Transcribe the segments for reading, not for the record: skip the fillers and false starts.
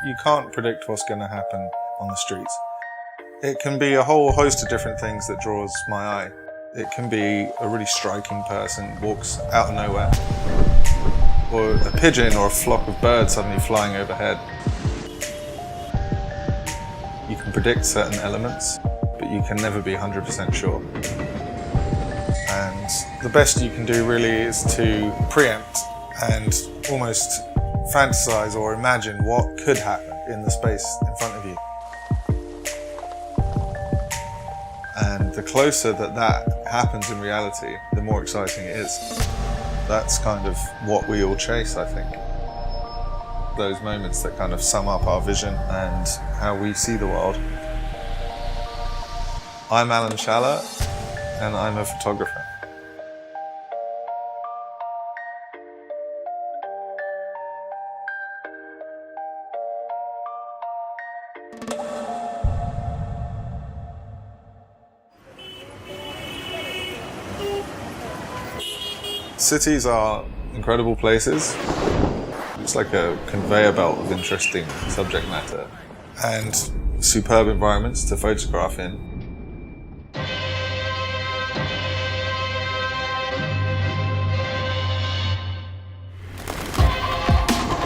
You can't predict what's going to happen on the streets. It can be a whole host of different things that draws my eye. It can be a really striking person walks out of nowhere, or a pigeon or a flock of birds suddenly flying overhead. You can predict certain elements, but you can never be 100% sure. And the best you can do really is to preempt and almost fantasize or imagine what could happen in the space in front of you. And the closer that happens in reality, the more exciting it is. That's kind of what we all chase, I think. Those moments that kind of sum up our vision and how we see the world. I'm Schaller, and I'm a photographer. Cities are incredible places. It's like a conveyor belt of interesting subject matter and superb environments to photograph in.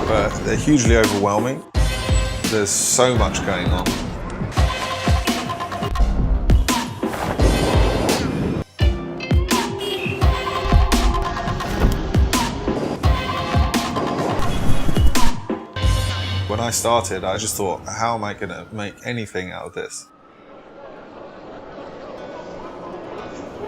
But they're hugely overwhelming. There's so much going on. When I started, I just thought, how am I going to make anything out of this?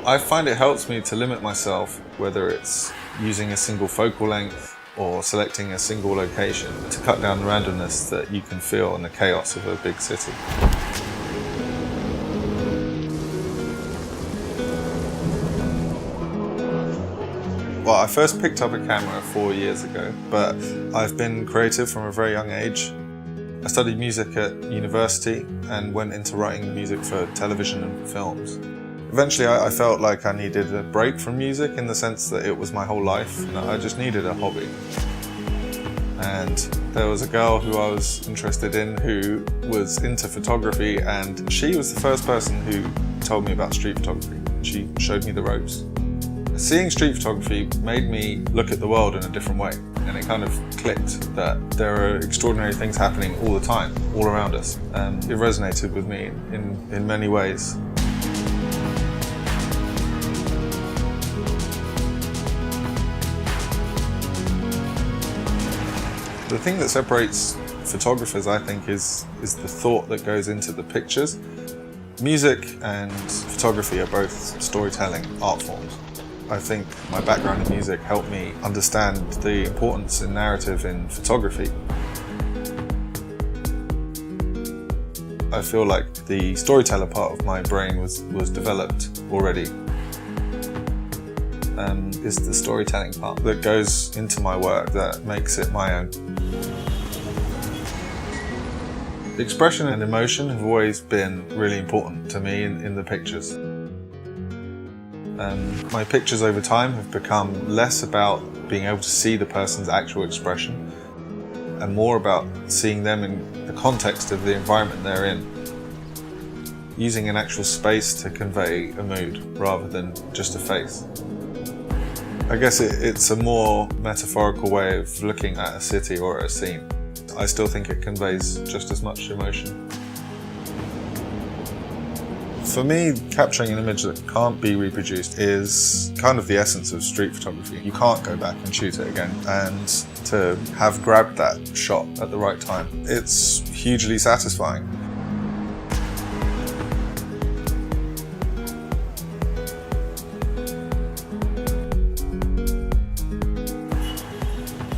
I find it helps me to limit myself, whether it's using a single focal length or selecting a single location, to cut down the randomness that you can feel in the chaos of a big city. Well, I first picked up a camera 4 years ago, but I've been creative from a very young age. I studied music at university and went into writing music for television and films. Eventually I felt like I needed a break from music in the sense that it was my whole life and I just needed a hobby. And there was a girl who I was interested in who was into photography, and she was the first person who told me about street photography. She showed me the ropes. Seeing street photography made me look at the world in a different way, and it kind of clicked that there are extraordinary things happening all the time, all around us. It resonated with me in many ways. The thing that separates photographers, I think, is the thought that goes into the pictures. Music and photography are both storytelling art forms. I think my background in music helped me understand the importance in narrative in photography. I feel like the storyteller part of my brain was developed already. It's the storytelling part that goes into my work that makes it my own. Expression and emotion have always been really important to me in the pictures. My pictures over time have become less about being able to see the person's actual expression and more about seeing them in the context of the environment they're in, using an actual space to convey a mood rather than just a face. I guess it's a more metaphorical way of looking at a city or a scene. I still think it conveys just as much emotion. For me, capturing an image that can't be reproduced is kind of the essence of street photography. You can't go back and shoot it again, and to have grabbed that shot at the right time, it's hugely satisfying.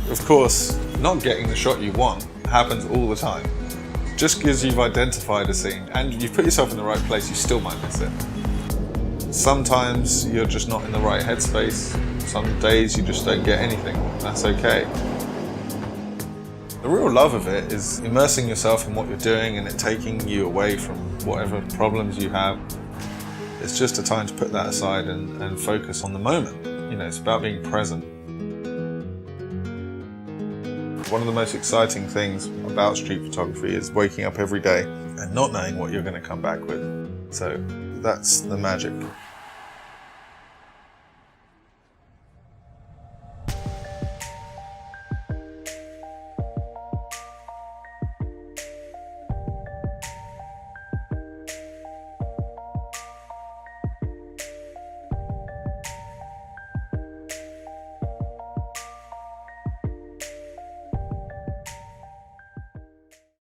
Of course, not getting the shot you want happens all the time. Just because you've identified a scene and you've put yourself in the right place, you still might miss it. Sometimes you're just not in the right headspace. Some days you just don't get anything. That's okay. The real love of it is immersing yourself in what you're doing and it taking you away from whatever problems you have. It's just a time to put that aside and focus on the moment. You know, it's about being present. One of the most exciting things about street photography is waking up every day and not knowing what you're going to come back with. So that's the magic.